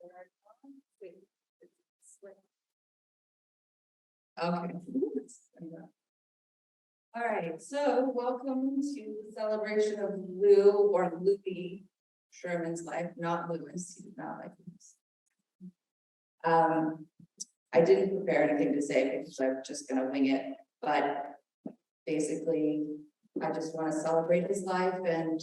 Okay. All right, so welcome to the celebration of Lou or Louis Sherman's life, not Lewis, he did not like Lewis. I didn't prepare anything to say because I'm just gonna wing it, but basically, I just want to celebrate his life, and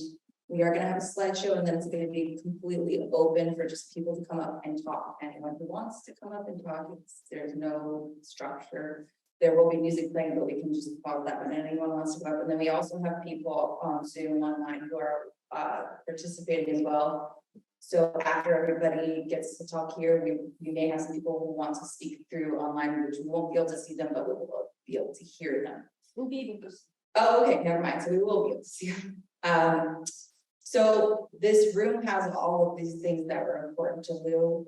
we are gonna have a slideshow, and then it's gonna be completely open for just people to come up and talk. Anyone who wants to come up and talk, there's no structure. There will be music playing, but we can just follow that when anyone wants to go up. And then we also have people on Zoom online who are participating as well. So after everybody gets to talk here, we may have some people who want to speak through online, which we won't be able to see them, but we will be able to hear them. We'll be able to. Oh, okay, never mind. So we will be able to see them. So this room has all of these things that were important to Lou.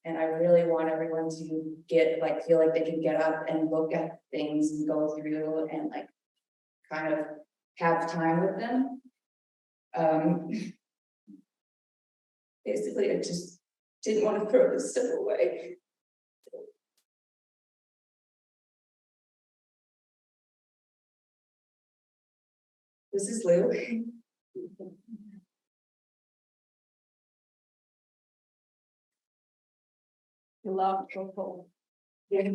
And I really want everyone to feel like they can get up and look at things and go through and like kind of have time with them. Basically, I just didn't want to throw this stuff away. This is Lou. You love purple. Yeah.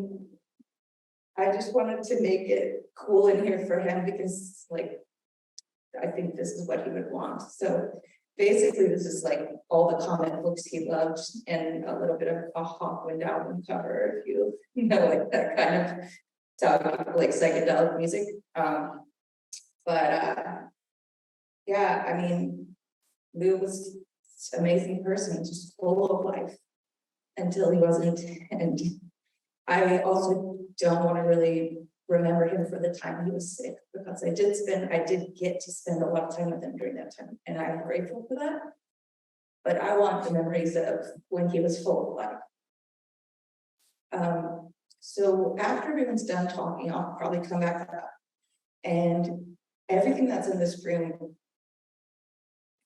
I just wanted to make it cool in here for him because like, I think this is what he would want. So basically this is like all the comic books he loved and a little bit of a Hawkwind album cover, if you know, like that kind of talk, like psychedelic music. Yeah, I mean, Lou was an amazing person, just full of life until he wasn't. And I also don't want to really remember him for the time he was sick, because I did get to spend a lot of time with him during that time, and I'm grateful for that. But I want the memories of when he was full of life. So after everyone's done talking, I'll probably come back up, and everything that's in this room,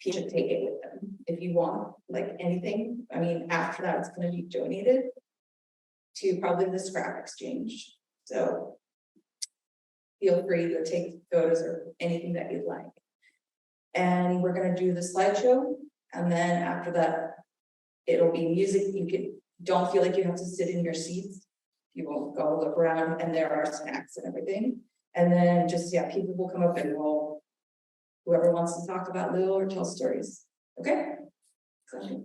you should take it with them if you want, like anything. I mean, after that, it's going to be donated to probably the scrap exchange. So feel free to take photos or anything that you'd like. And we're going to do the slideshow. And then after that, it'll be music. Don't feel like you have to sit in your seats. You will go look around, and there are snacks and everything. And then just, yeah, people will come up and whoever wants to talk about Lou or tell stories. Okay? So.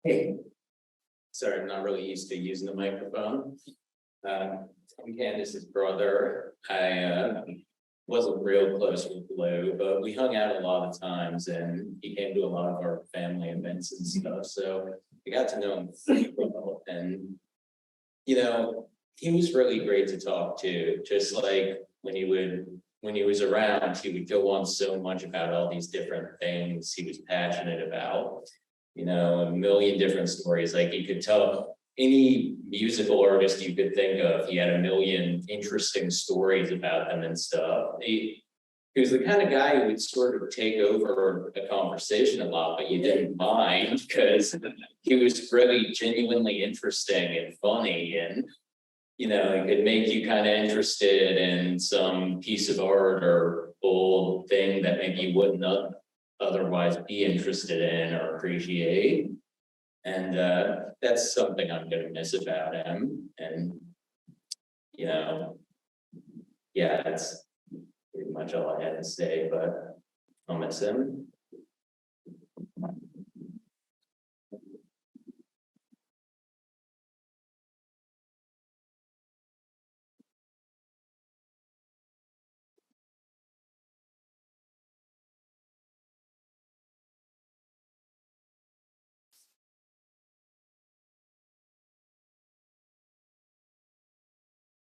Hey. Sorry, I'm not really used to using the microphone. I'm Candace's brother. I wasn't real close with Lou, but we hung out a lot of times and he came to a lot of our family events and stuff. So I got to know him pretty well. And, you know, he was really great to talk to, just like when he was around, he would go on so much about all these different things he was passionate about, you know, a million different stories. Like he could tell any musical artist you could think of, he had a million interesting stories about them and stuff. He was the kind of guy who would sort of take over a conversation a lot, but you didn't mind because he was really genuinely interesting and funny, and you know, it could make you kind of interested in some piece of art or old thing that maybe you wouldn't otherwise be interested in or appreciate. And that's something I'm gonna miss about him. And you know, yeah, that's pretty much all I had to say, but I'll miss him.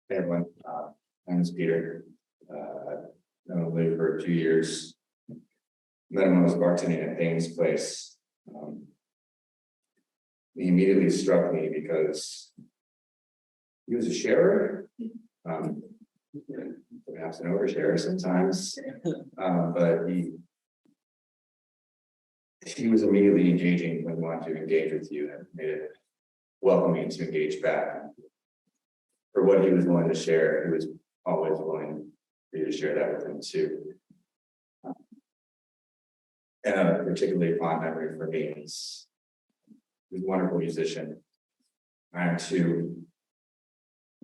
Hey everyone, my name is Peter. Known Lou for 2 years. Met him when I was bartending at Dane's place. He immediately struck me because he was a sharer, perhaps an oversharer sometimes, but he was immediately engaging when he wanted to engage with you, and made it welcoming to engage back. For what he was willing to share, he was always willing for you to share that with him too. And a particularly fond memory for me is he was a wonderful musician. I too,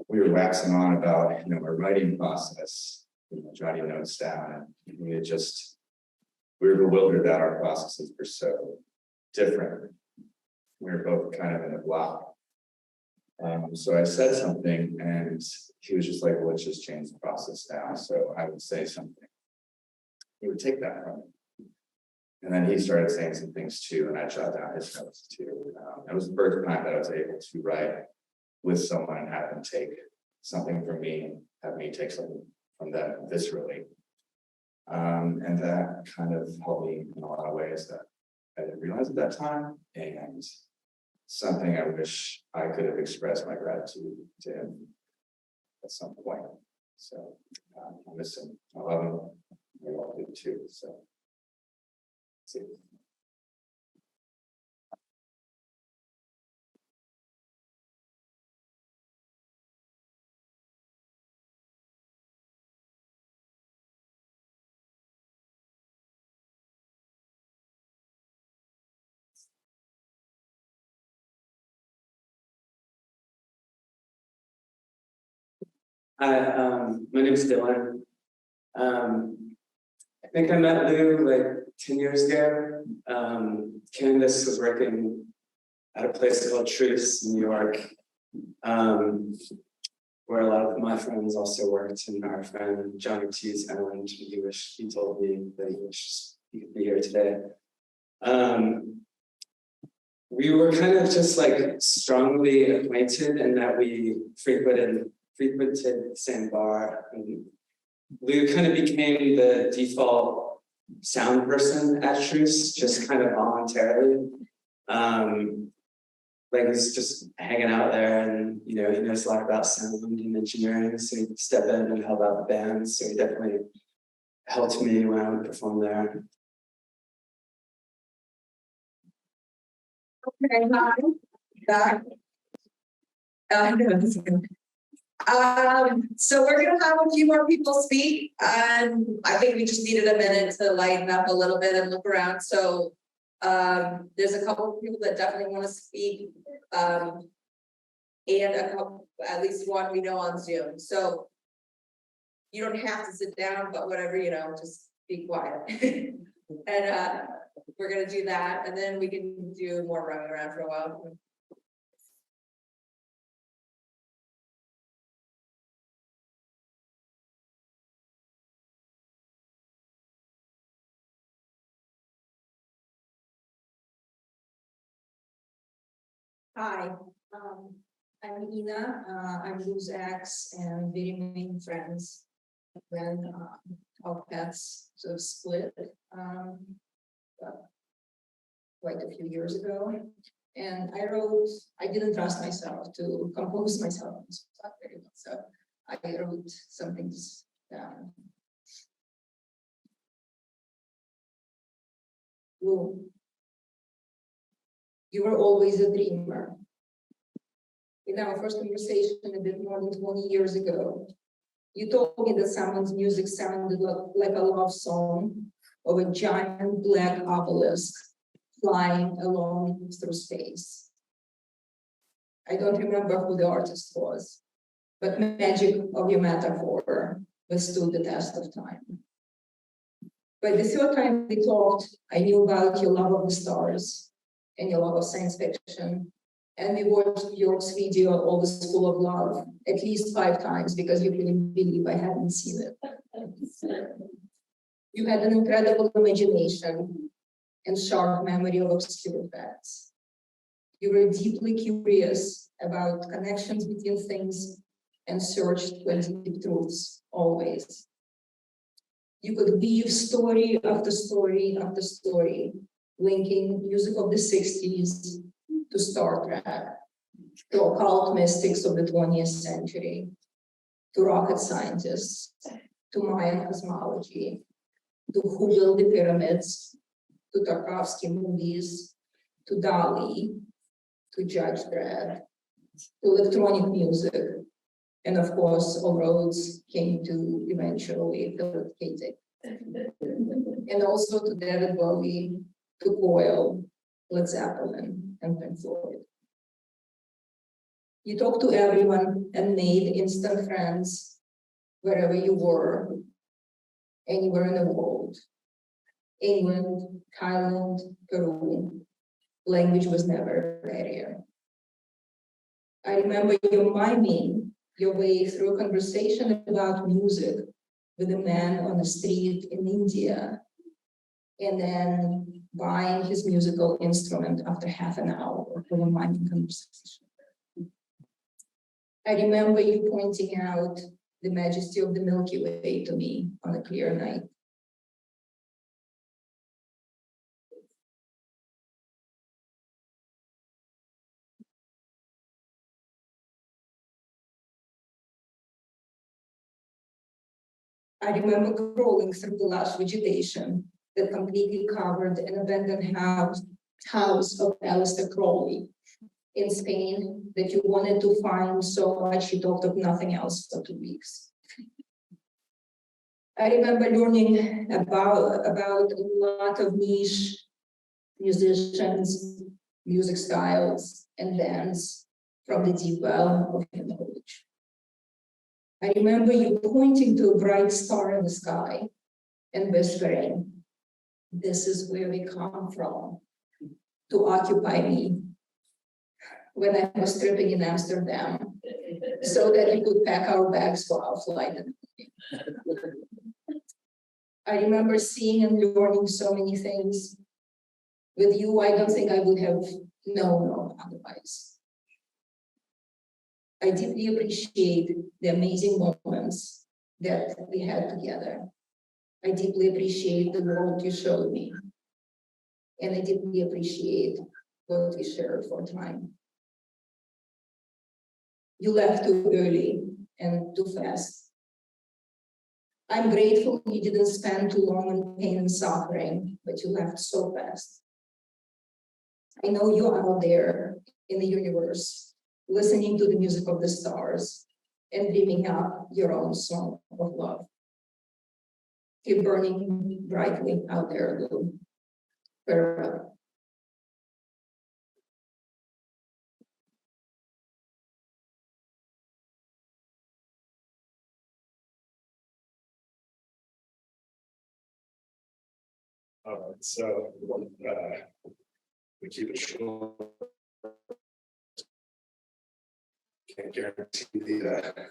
we were waxing on about, you know, our writing process, you know, jotting notes down, and we were bewildered that our processes were so different. We were both kind of in a block. So I said something and he was just like, well, let's just change the process now. So I would say something. He would take that from me. And then he started saying some things too, and I jot down his notes too. It was the first time that I was able to write with someone and have them take something from me and have me take something from them viscerally. And that kind of helped me in a lot of ways that I didn't realize at that time. And something I wish I could have expressed my gratitude to him at some point. So I miss him. I love him. We all do too. So see. Hi, my name is Dylan. I think I met Lou like 10 years ago. Candace was working at a place called Truce in New York, where a lot of my friends also worked, and our friend John Ortiz Island, he told me that he wished he could be here today. We were kind of just like strongly acquainted in that we frequented the same bar, and Lou kind of became the default sound person at Truce, just kind of voluntarily. Like he's just hanging out there, and you know, he knows a lot about sound and engineering, so he'd step in and help out the band. So he definitely helped me when I would perform there. Okay, hi. Back. No, this is good. So we're gonna have a few more people speak, and I think we just needed a minute to lighten up a little bit and look around. So there's a couple of people that definitely want to speak, and a couple, at least one we know on Zoom. So you don't have to sit down, but whatever, you know, just be quiet. And we're gonna do that, and then we can do more running around for a while. Hi, I'm Ina, I'm Lou's ex and we remain friends when our paths sort of split uh, quite a few years ago. And I didn't trust myself to compose myself, very well, so I wrote some things down. Lou, you were always a dreamer. In our first conversation a bit more than 20 years ago, you told me that someone's music sounded like a love song of a giant black obelisk flying along through space. I don't remember who the artist was, but magic of your metaphor withstood the test of time. By the third time we talked, I knew about your love of the stars and your love of science fiction. And we watched York's video, Always Full of Love, at least 5 times because you couldn't believe I hadn't seen it. You had an incredible imagination and sharp memory of obscure facts. You were deeply curious about connections between things and searched for deep truths, always. You could weave story after story after story, linking music of the 60s to Star Trek, to occult mystics of the 20th century, to rocket scientists, to Mayan cosmology, to who built the pyramids, to Tarkovsky movies, to Dali, to Judge Dredd, to electronic music, and of course, all roads came to eventually Philip K. Dick. And also to David Bowie, to Coil, Led Zeppelin, and Pink Floyd. You talked to everyone and made instant friends wherever you were, anywhere in the world. England, Thailand, Peru. Language was never a barrier. I remember you miming your way through a conversation about music with a man on the street in India, and then buying his musical instrument after half an hour of a miming conversation. I remember you pointing out the majesty of the Milky Way to me on a clear night. I remember crawling through the lush vegetation that completely covered an abandoned house of Aleister Crowley in Spain that you wanted to find so much you talked of nothing else for 2 weeks. I remember learning about a lot of niche musicians, music styles, and bands from the deep well of your knowledge. I remember you pointing to a bright star in the sky and whispering, "This is where we come from," to occupy me when I was tripping in Amsterdam, so that we could pack our bags for our flight. I remember seeing and learning so many things. With you, I don't think I would have known otherwise. I deeply appreciate the amazing moments that we had together. I deeply appreciate the world you showed me. And I deeply appreciate what we shared for time. You left too early and too fast. I'm grateful you didn't spend too long in pain and suffering, but you left so fast. I know you're out there in the universe, listening to the music of the stars and dreaming up your own song of love. Keep burning brightly out there, Lou. Farewell. So, we keep it short. Can't guarantee the,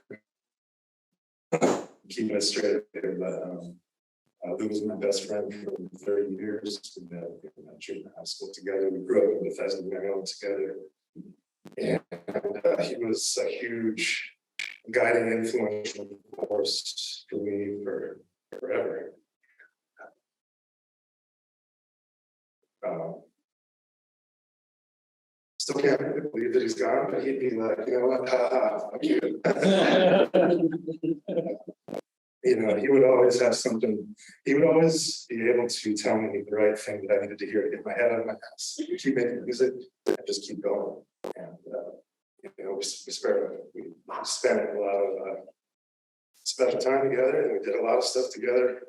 keeping it straight, but, Lou was my best friend for 30 years. We met in junior high school together. We grew up in Bethesda, Maryland together. And he was a huge guiding influential force for me for forever. Still can't believe that he's gone, but he'd be like, you know what, fuck you. You know, he would always have something, he would always be able to tell me the right thing that I needed to hear to get my head out of my ass. Keep making music and just keep going. And, you know, we spent a lot of special time together, and we did a lot of stuff together.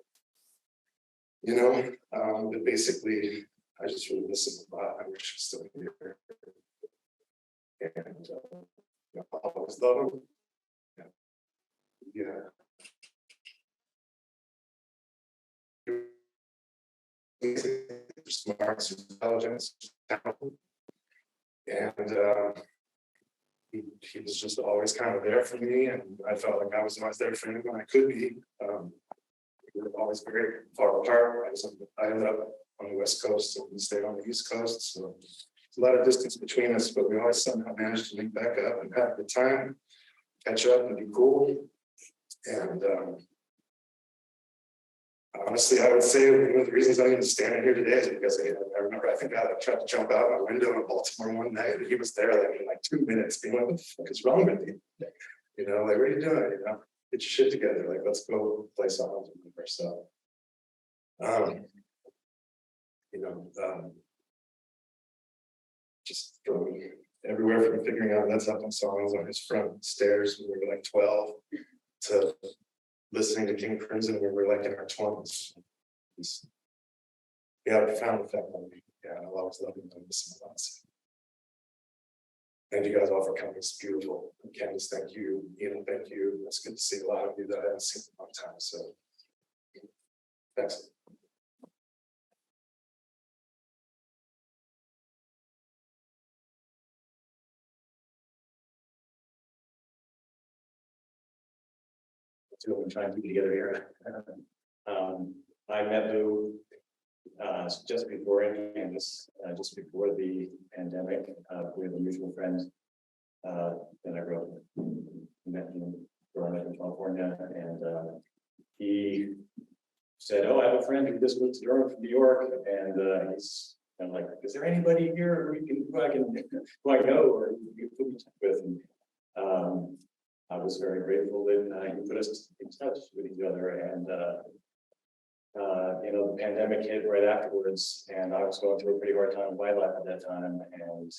You know, but basically, I just really miss him a lot. I wish he was still here. And you know, I always love him. Yeah. Smart, intelligence, talent. And he was just always kind of there for me, and I felt like I was always there for him when I could be. We were always very far apart. I ended up on the West Coast and he stayed on the East Coast, so there's a lot of distance between us, but we always somehow managed to link back up and have a good time, catch up and be cool. And honestly, I would say one of the reasons I'm even standing here today is because I remember, I think I tried to jump out my window in Baltimore one night, and he was there like in like 2 minutes, being like, what the fuck is wrong with you? You know, like, what are you doing? You know, get your shit together, like, let's go play songs with ourselves. You know, just from everywhere from figuring out Led Zeppelin songs on his front stairs when we were like 12 to listening to King Crimson when we were like in our 20s. Yeah, I found effect on me. Yeah, I'll always love him and miss him a lot. Thank you guys all for coming. It's beautiful. Candace, thank you. Ian, thank you. It's good to see a lot of you that I haven't seen in a long time. So thanks. Two of them trying to be together here. I met Lou just before Candace, just before the pandemic. We have a mutual friend that I grew up met him growing up in California, and he said, "Oh, I have a friend who just moved to Durham from New York," and he's kind of like, "Is there anybody here who I know or you can put me in touch with?" And, I was very grateful that he put us in touch with each other, and you know, the pandemic hit right afterwards, and I was going through a pretty hard time in my life at that time, and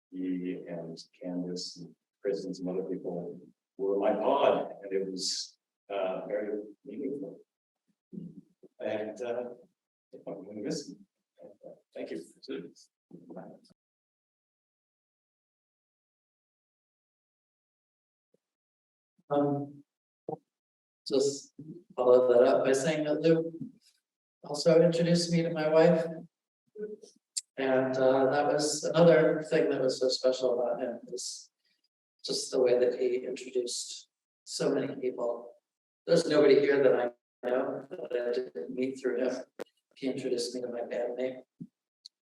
he and Candace and Chris and some other people were my pod, and it was very meaningful. And I'm going to miss him. Thank you. Just follow that up by saying that Lou also introduced me to my wife. And that was another thing that was so special about him, is just the way that he introduced so many people. There's nobody here that I know that I didn't meet through him. He introduced me to my bandmate.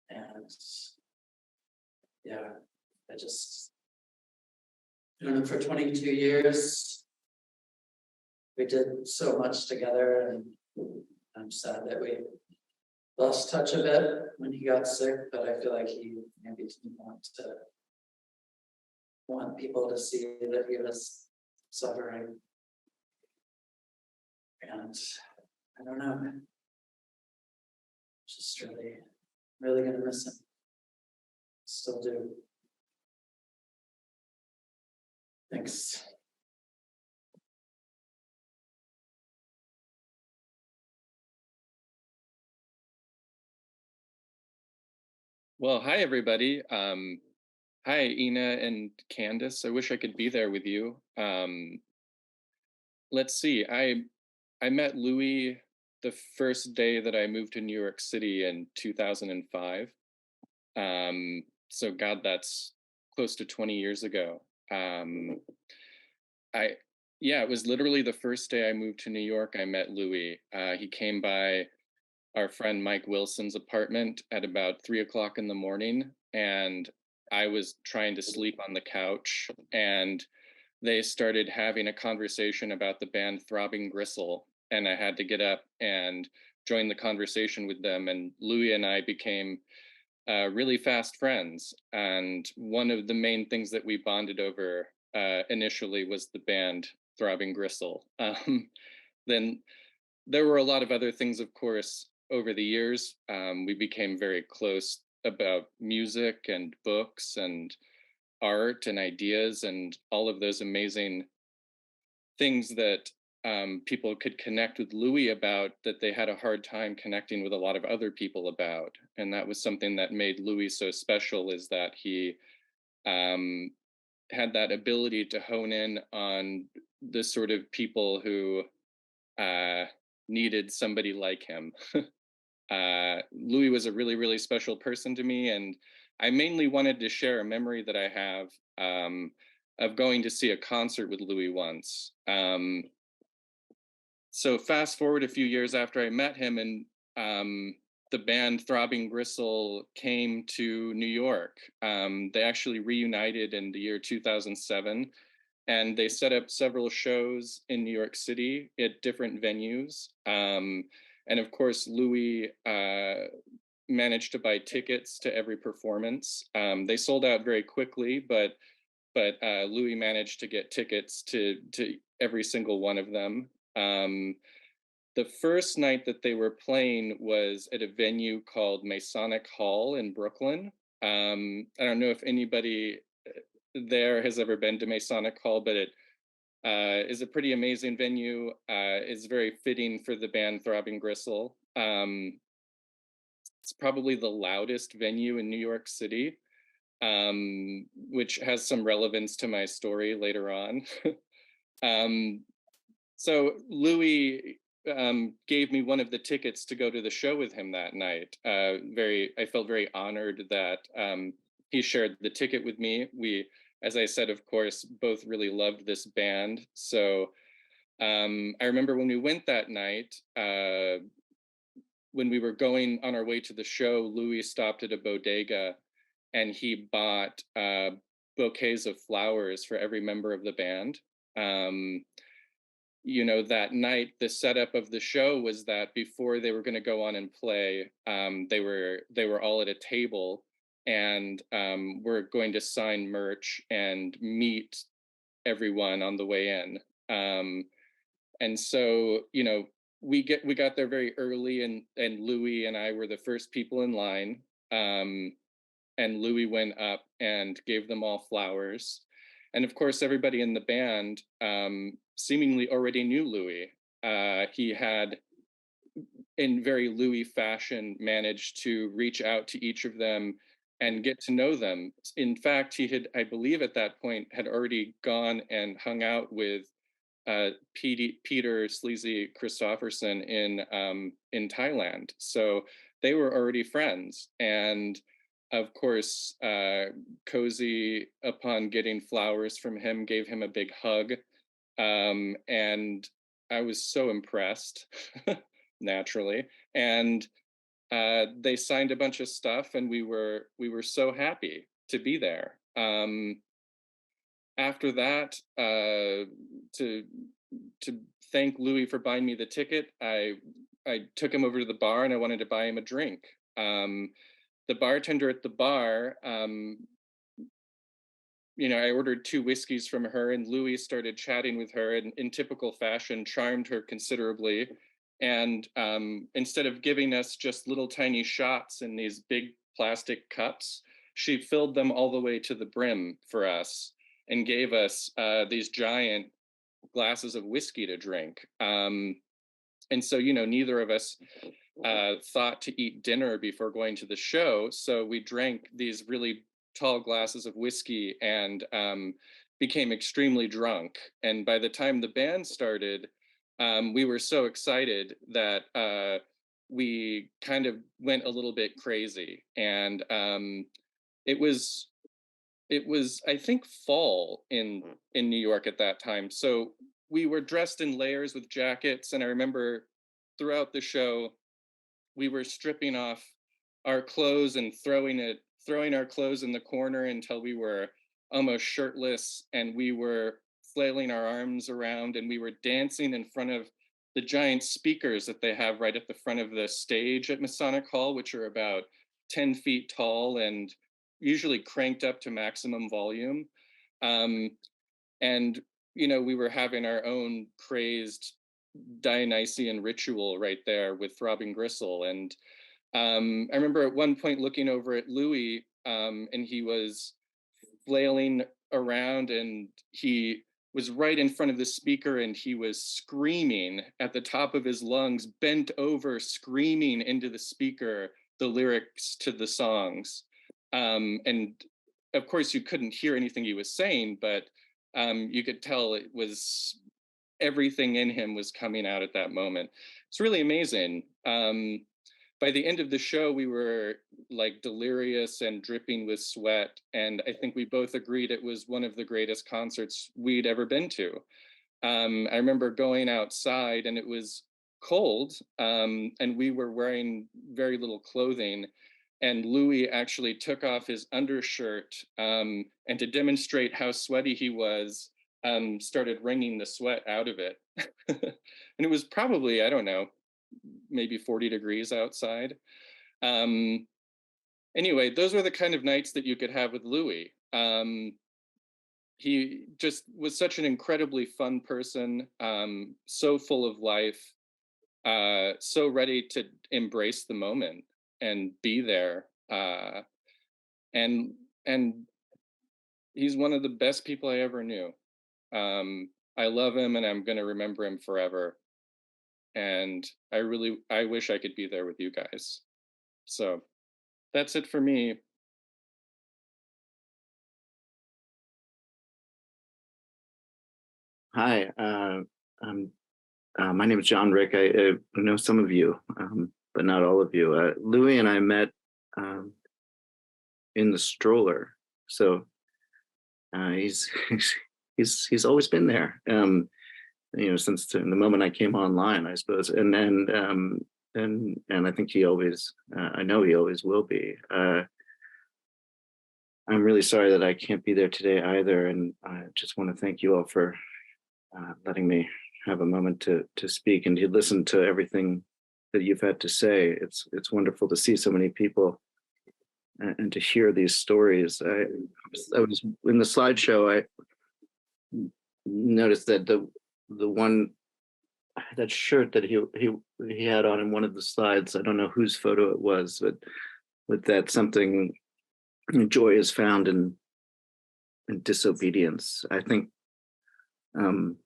And yeah, I just known him for 22 years. We did so much together, and I'm sad that we lost touch a bit when he got sick, but I feel like he maybe didn't want people to see that he was suffering. And I don't know, just really gonna miss him. Still do. Thanks. Well, hi, everybody. Hi, Ina and Candace. I wish I could be there with you. Let's see. I met Louis the first day that I moved to New York City in 2005. So God, that's close to 20 years ago. I Yeah, it was literally the first day I moved to New York. I met Louis. He came by our friend Mike Wilson's apartment at about 3 o'clock in the morning, and I was trying to sleep on the couch, and they started having a conversation about the band Throbbing Gristle, and I had to get up and join the conversation with them. And Louis and I became really fast friends. And one of the main things that we bonded over initially was the band Throbbing Gristle. Then there were a lot of other things, of course, over the years. We became very close about music and books and art and ideas and all of those amazing things that people could connect with Louis about that they had a hard time connecting with a lot of other people about. And that was something that made Louis so special, is that he had that ability to hone in on the sort of people who needed somebody like him. Louis was a really, really special person to me, and I mainly wanted to share a memory that I have of going to see a concert with Louis once. So fast forward a few years after I met him, and the band Throbbing Gristle came to New York. They actually reunited in the year 2007, and they set up several shows in New York City at different venues. And of course, Louis managed to buy tickets to every performance. They sold out very quickly, but Louis managed to get tickets to every single one of them. The first night that they were playing was at a venue called Masonic Hall in Brooklyn. I don't know if anybody there has ever been to Masonic Hall, but it is a pretty amazing venue. It's very fitting for the band Throbbing Gristle. It's probably the loudest venue in New York City, which has some relevance to my story later on. So Louis gave me one of the tickets to go to the show with him that night. I felt very honored that he shared the ticket with me. We, as I said, of course, both really loved this band. So I remember when we went that night, when we were going on our way to the show, Louis stopped at a bodega and he bought bouquets of flowers for every member of the band. You know, that night, the setup of the show was that before they were going to go on and play, they were all at a table, and we're going to sign merch and meet everyone on the way in. And so, you know, we got there very early, and Louis and I were the first people in line. And Louis went up and gave them all flowers. And of course, everybody in the band seemingly already knew Louis. He had, in very Louis fashion, managed to reach out to each of them and get to know them. In fact, he had, I believe at that point, had already gone and hung out with Peter Sleazy Christopherson in Thailand. So they were already friends. And of course, Cozy, upon getting flowers from him, gave him a big hug. And I was so impressed, naturally. And they signed a bunch of stuff, and we were so happy to be there. After that, to thank Louis for buying me the ticket, I took him over to the bar and I wanted to buy him a drink. The bartender at the bar, you know, I ordered 2 whiskeys from her, and Louis started chatting with her, and in typical fashion, charmed her considerably. And instead of giving us just little tiny shots in these big plastic cups, she filled them all the way to the brim for us and gave us these giant glasses of whiskey to drink. And so, you know, neither of us thought to eat dinner before going to the show. So we drank these really tall glasses of whiskey and became extremely drunk. And by the time the band started, we were so excited that we kind of went a little bit crazy, and it was I think fall in New York at that time. So we were dressed in layers with jackets, and I remember throughout the show we were stripping off our clothes and throwing our clothes in the corner until we were almost shirtless, and we were flailing our arms around, and we were dancing in front of the giant speakers that they have right at the front of the stage at Masonic Hall, which are about 10 feet tall and usually cranked up to maximum volume. Um, and we were having our own crazed Dionysian ritual right there with throbbing gristle. And I remember at one point looking over at Louis, and he was flailing around, and he was right in front of the speaker, and he was screaming at the top of his lungs, bent over, screaming into the speaker the lyrics to the songs. And of course, you couldn't hear anything he was saying, but you could tell it was everything in him was coming out at that moment. It's really amazing. By the end of the show, we were like delirious and dripping with sweat. And I think we both agreed it was one of the greatest concerts we'd ever been to. I remember going outside and it was cold, and we were wearing very little clothing. And Louis actually took off his undershirt, and to demonstrate how sweaty he was, started wringing the sweat out of it. And it was probably, I don't know, maybe 40 degrees outside. Anyway, those were the kind of nights that you could have with Louis. He just was such an incredibly fun person, so full of life, so ready to embrace the moment and be there. And he's one of the best people I ever knew. I love him, and I'm going to remember him forever. And I wish I could be there with you guys. So that's it for me. Hi, my name is John Rick. I know some of you, but not all of you. Louis and I met in the stroller, so he's he's always been there. Since the moment I came online, I suppose, and I think he always, I know he always will be. I'm really sorry that I can't be there today either, and I just want to thank you all for letting me have a moment to speak and to listen to everything that you've had to say. It's wonderful to see so many people and to hear these stories. I was in the slideshow. I noticed that the one, that shirt that he had on in one of the slides, I don't know whose photo it was, but with that something, joy is found in disobedience. I think I'm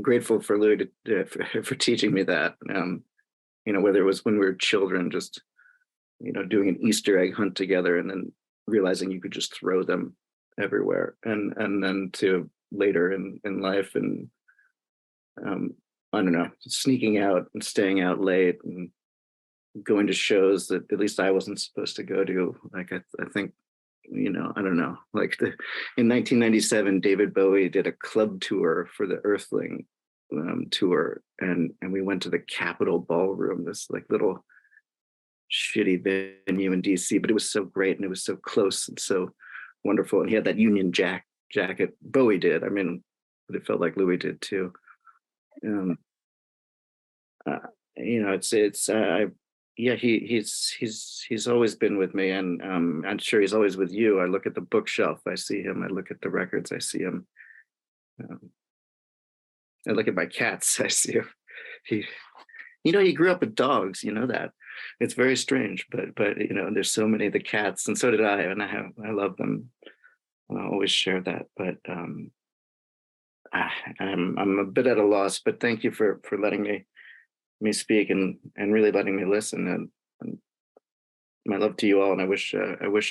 grateful for Louis for teaching me that. Whether it was when we were children, just doing an Easter egg hunt together, and then realizing you could just throw them everywhere, and then to later in life, and I don't know, sneaking out and staying out late and going to shows that at least I wasn't supposed to go to. Like I think, I don't know, like in 1997, David Bowie did a club tour for the Earthling tour, and we went to the Capitol Ballroom, this like little shitty venue in DC, but it was so great and it was so close and so wonderful. And he had that Union Jack jacket. Bowie did. I mean, but it felt like Louis did too. He's always been with me, and I'm sure he's always with you. I look at the bookshelf, I see him. I look at the records, I see him. I look at my cats, I see him. He grew up with dogs. That it's very strange, but there's so many of the cats, and so did I, and I love them. And I always share that, but I'm a bit at a loss. But thank you for letting me speak and really letting me listen, and my love to you all. And I wish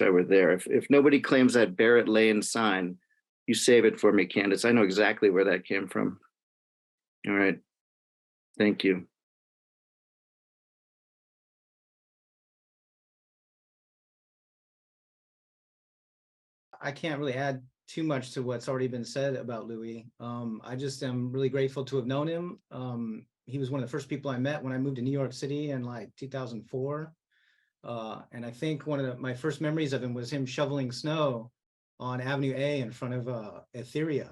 I were there. If nobody claims that Barrett Lane sign, you save it for me, Candace. I know exactly where that came from. All right. Thank you. I can't really add too much to what's already been said about Louis. I just am really grateful to have known him. He was one of the first people I met when I moved to New York City in like 2004. And I think one of my first memories of him was him shoveling snow on Avenue A in front of Etheria.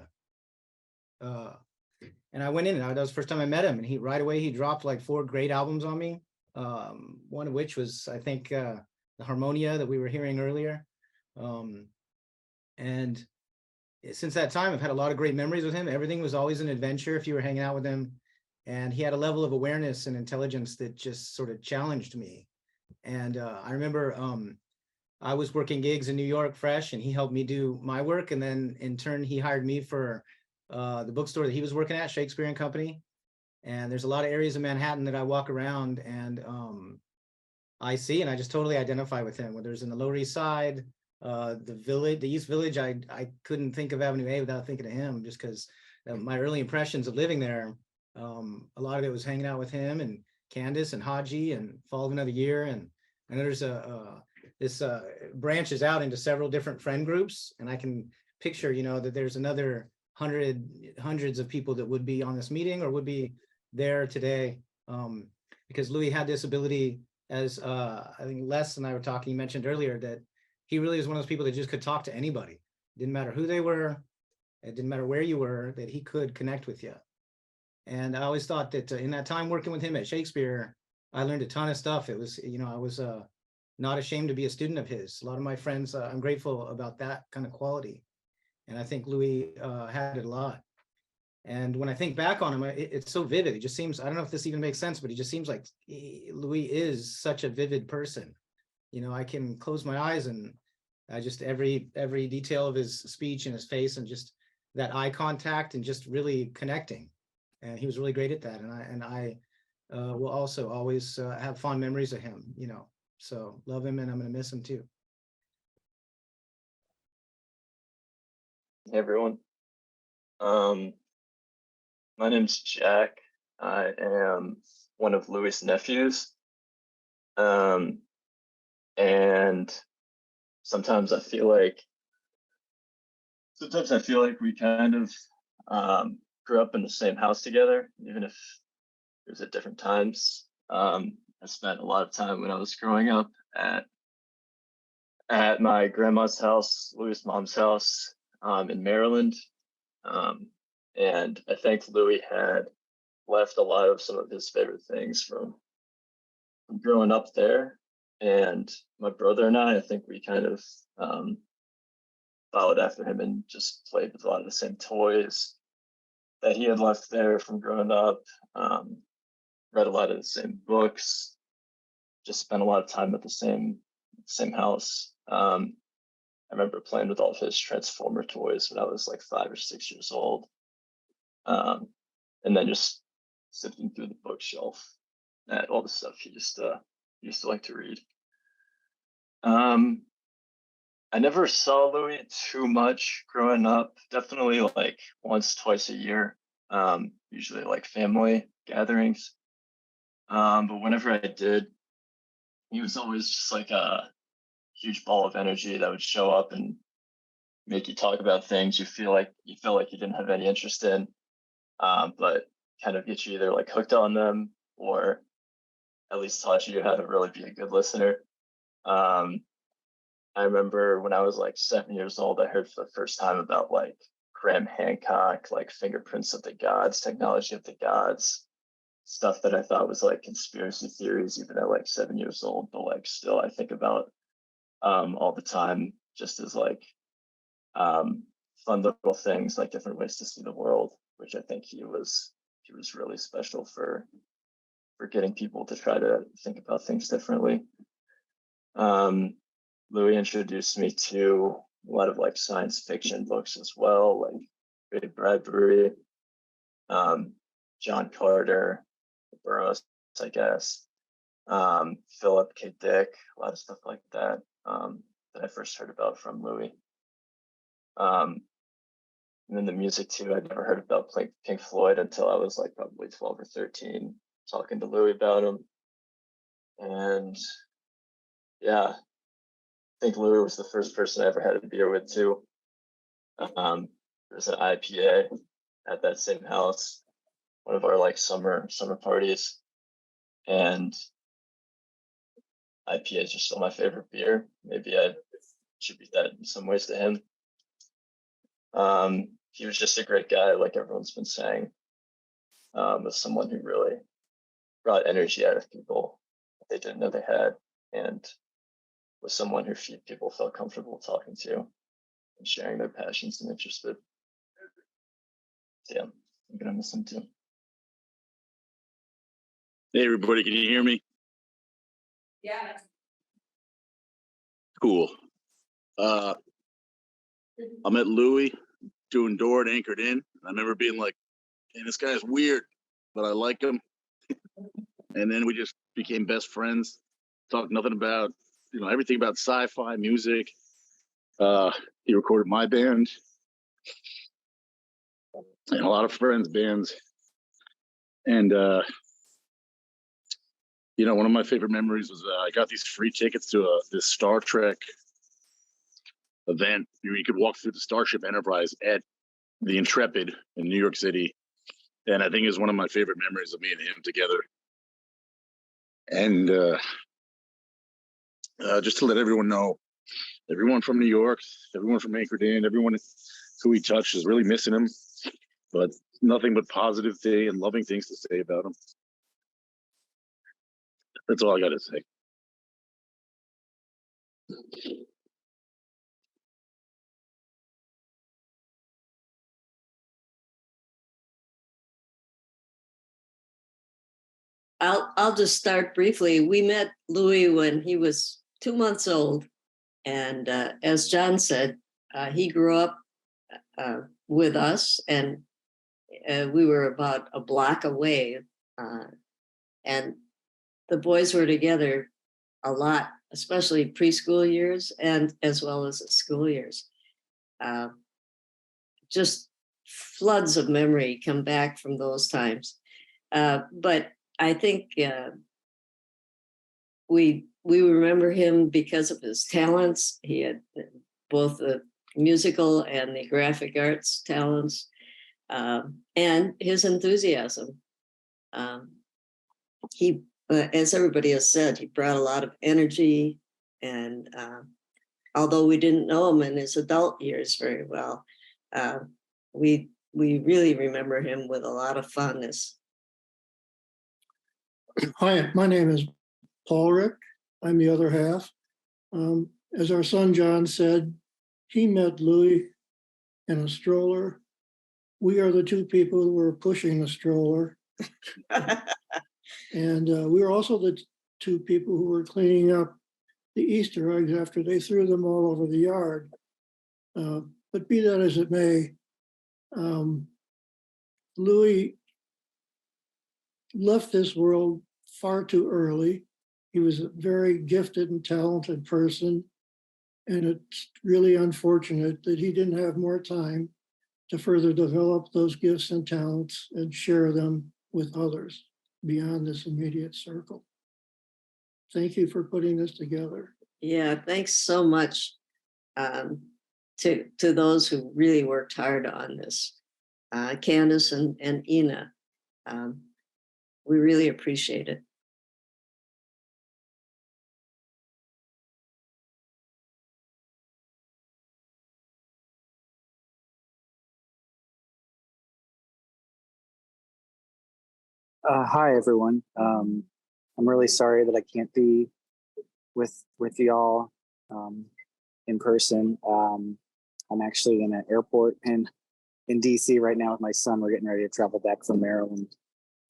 And I went in and that was the first time I met him, and he right away he dropped like 4 great albums on me. One of which was, I think, the Harmonia that we were hearing earlier. And since that time, I've had a lot of great memories with him. Everything was always an adventure if you were hanging out with him. And he had a level of awareness and intelligence that just sort of challenged me. And I remember I was working gigs in New York fresh, and he helped me do my work. And then in turn, he hired me for the bookstore that he was working at, Shakespeare and Company. And there's a lot of areas of Manhattan that I walk around and I see, and I just totally identify with him. Whether it's in the Lower East Side, the Village, the East Village, I couldn't think of Avenue A without thinking of him, just because my early impressions of living there, a lot of it was hanging out with him and Candace and Haji and Fall of Another Year. And I know there's this branches out into several different friend groups, and I can picture, that there's another hundreds of people that would be on this meeting or would be there today, because Louis had this ability, as I think Les and I were talking, you mentioned earlier, that he really is one of those people that just could talk to anybody. Didn't matter who they were, it didn't matter where you were, that he could connect with you. And I always thought that in that time working with him at Shakespeare, I learned a ton of stuff. It was, I was not ashamed to be a student of his. A lot of my friends, I'm grateful about that kind of quality. And I think Louis had it a lot. And when I think back on him, it's so vivid. It just seems, I don't know if this even makes sense, but he just seems like Louis is such a vivid person. I can close my eyes and I just, every detail of his speech and his face and just that eye contact and just really connecting. And he was really great at that. And I will also always have fond memories of him, so love him, and I'm going to miss him too. Hey everyone. My name's Jack. I am one of Louis' nephews. And sometimes I feel like we kind of grew up in the same house together, even if it was at different times. I spent a lot of time when I was growing up at my grandma's house, Louis' mom's house, in Maryland. And I think Louis had left a lot of some of his favorite things from growing up there. And my brother and I think we kind of followed after him and just played with a lot of the same toys that he had left there from growing up. Read a lot of the same books, just spent a lot of time at the same house. I remember playing with all of his Transformer toys when I was like 5 or 6 years old. And then just sifting through the bookshelf at all the stuff he used to like to read. I never saw Louis too much growing up. Definitely like once, twice a year. Usually like family gatherings. But whenever I did, he was always just like a huge ball of energy that would show up and make you talk about things you feel like you didn't have any interest in, but kind of get you either like hooked on them or at least taught you how to really be a good listener. I remember when I was like 7 years old, I heard for the first time about like Graham Hancock, like fingerprints of the gods, technology of the gods, stuff that I thought was like conspiracy theories, even at like 7 years old, but like still I think about all the time, just as like fun little things, like different ways to see the world, which I think he was really special for getting people to try to think about things differently. Louis introduced me to a lot of like science fiction books as well, like Ray Bradbury, John Carter, Burroughs, I guess, Philip K. Dick, a lot of stuff like that, that I first heard about from Louis. And then the music too, I'd never heard about Pink Floyd until I was like probably 12 or 13, talking to Louis about them. And yeah, I think Louis was the first person I ever had a beer with too. There's an IPA at that same house, one of our like summer parties. And IPA is just still my favorite beer. Maybe I attribute that in some ways to him. He was just a great guy, like everyone's been saying. Was someone who really brought energy out of people that they didn't know they had, and was someone who people felt comfortable talking to and sharing their passions and interested. So yeah, I'm gonna miss him too. Hey everybody, can you hear me? Yeah. Cool. I met Louis doing door and Anchored In. I remember being like, "Hey, this guy's weird, but I like him." And then we just became best friends. Talked nothing about, everything about sci-fi music. He recorded my band and a lot of friends' bands. And one of my favorite memories was I got these free tickets to this Star Trek event. You could walk through the Starship Enterprise at the Intrepid in New York City. And I think it's one of my favorite memories of me and him together. And just to let everyone know, everyone from New York, everyone from Anchored In, everyone who he touched is really missing him. But nothing but positive thing and loving things to say about him. That's all I got to say. I'll just start briefly. We met Louis when he was 2 months old. And as John said, he grew up with us, and we were about a block away. And the boys were together a lot, especially preschool years and as well as the school years. Just floods of memory come back from those times. But I think we remember him because of his talents. He had both the musical and the graphic arts talents, and his enthusiasm. He, as everybody has said, he brought a lot of energy, and although we didn't know him in his adult years very well, we really remember him with a lot of fondness. Hi, my name is Paul Rick. I'm the other half. As our son John said, he met Louis in a stroller. We are the two people who were pushing the stroller. And we were also the two people who were cleaning up the Easter eggs after they threw them all over the yard. But be that as it may, Louis left this world far too early. He was a very gifted and talented person, and it's really unfortunate that he didn't have more time to further develop those gifts and talents and share them with others beyond this immediate circle. Thank you for putting this together. Yeah, thanks so much to those who really worked hard on this, Candace and Ina. We really appreciate it. Hi everyone. I'm really sorry that I can't be with y'all in person. I'm actually in an airport in DC right now with my son. We're getting ready to travel back from Maryland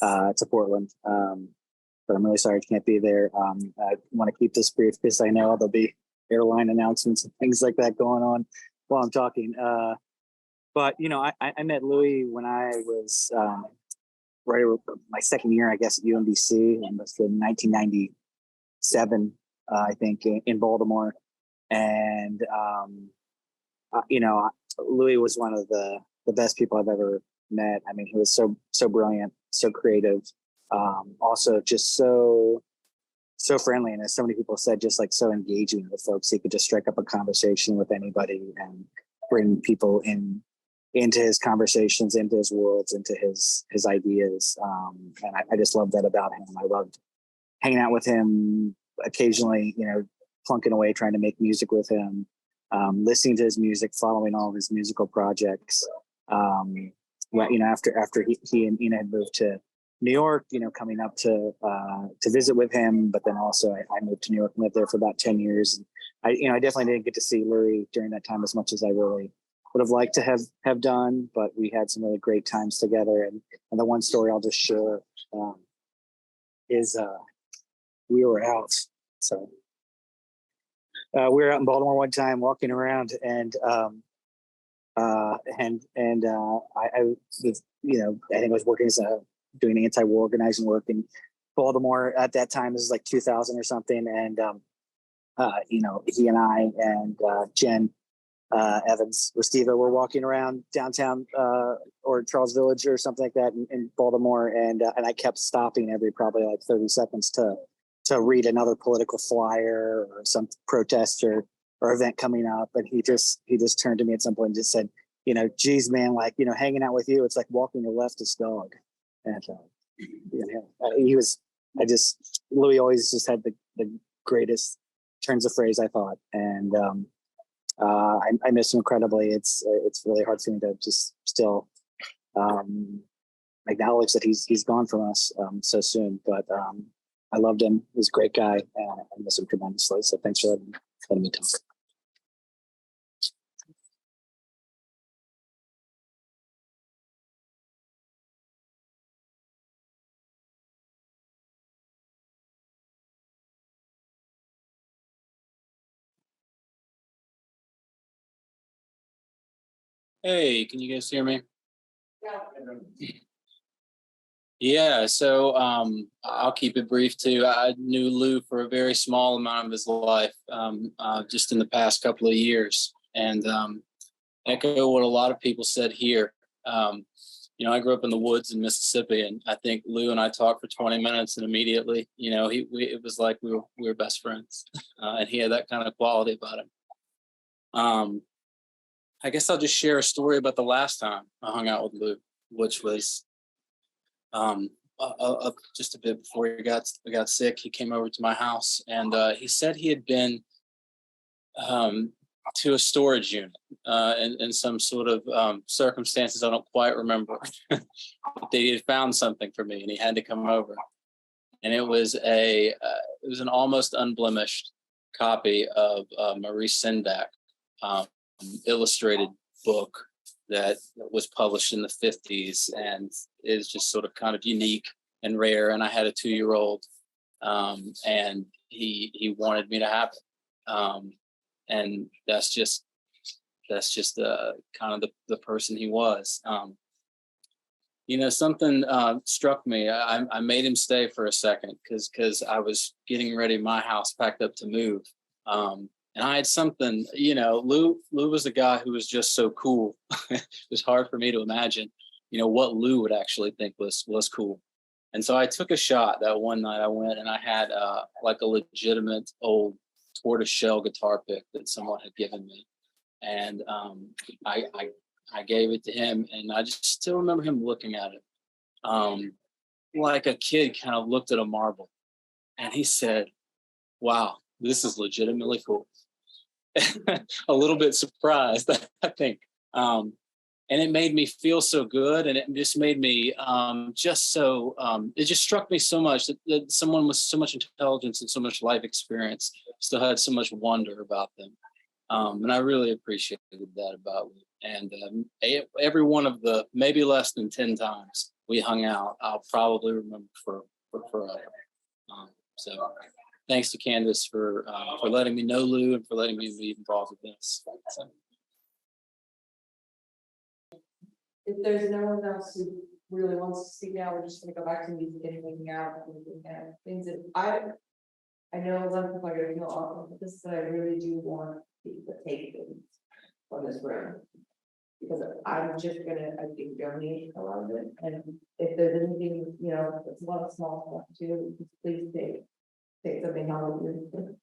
to Portland. But I'm really sorry I can't be there. I want to keep this brief because I know there'll be airline announcements and things like that going on while I'm talking. But I met Louis when I was right my second year, I guess, at UMBC, and that's in 1997, I think, in Baltimore. And Louis was one of the the best people I've ever met. I mean, he was so brilliant, so creative, also just so friendly, and as so many people said, just like so engaging with folks. He could just strike up a conversation with anybody and bring people into his conversations, into his worlds, into his ideas. And I just love that about him. I loved hanging out with him occasionally, plunking away, trying to make music with him, listening to his music, following all of his musical projects. After he and Ina had moved to New York, coming up to visit with him, but then also I moved to New York and lived there for about 10 years. I definitely didn't get to see Louis during that time as much as I really would have liked to have done, but we had some really great times together. And the one story I'll just share is we were out. So we were out in Baltimore one time walking around, and I was, I think I was working as doing anti-war organizing work in Baltimore at that time. This is like 2000 or something, and he and I and Jen Evans Restiva were walking around downtown or Charles Village or something like that in Baltimore, and I kept stopping every probably like 30 seconds to read another political flyer or some protest or event coming up, and he just turned to me at some point and just said, geez, man, like, hanging out with you, it's like walking a leftist dog. And Louis always just had the greatest turns of phrase, I thought, and I miss him incredibly. It's really hard for me to just still acknowledge that he's gone from us so soon. But I loved him. He's a great guy, and I miss him tremendously. So thanks for letting me talk. Hey, can you guys hear me? Yeah, so I'll keep it brief too. I knew Lou for a very small amount of his life, just in the past couple of years, and echo what a lot of people said here. I grew up in the woods in Mississippi, and I think Lou and I talked for 20 minutes, and immediately, it was like we were best friends, and he had that kind of quality about him. I guess I'll just share a story about the last time I hung out with Lou, which was just a bit before he got sick. He came over to my house, and he said he had been to a storage unit in some sort of circumstances I don't quite remember. But they had found something for me, and he had to come over. And it was an almost unblemished copy of Maurice Sendak illustrated book that was published in the 50s and is just sort of kind of unique and rare. And I had a 2-year-old, and he wanted me to have it. And that's just kind of the person he was. Something struck me. I made him stay for a second because I was getting ready, my house packed up to move. And I had something, Lou was a guy who was just so cool. It was hard for me to imagine, what Lou would actually think was cool. And so I took a shot that one night. I went and I had like a legitimate old tortoiseshell guitar pick that someone had given me. And I gave it to him, and I just still remember him looking at it like a kid kind of looked at a marble. And he said, wow, this is legitimately cool. A little bit surprised, I think. And it made me feel so good. And it just made me it just struck me so much that someone with so much intelligence and so much life experience still had so much wonder about them. And I really appreciated that about me. And every one of the maybe less than 10 times we hung out, I'll probably remember for forever. So thanks to Candace for letting me know Lou and for letting me be involved with this. So. If there's no one else who really wants to speak now, we're just gonna go back to music and hanging out and things that I know a lot of people are gonna feel awful, but this is what I really do want people to take from this room. Because I'm just gonna, I think, donate a lot of it, and if there's anything, you know, it's a lot of small stuff too, just please take something home with you.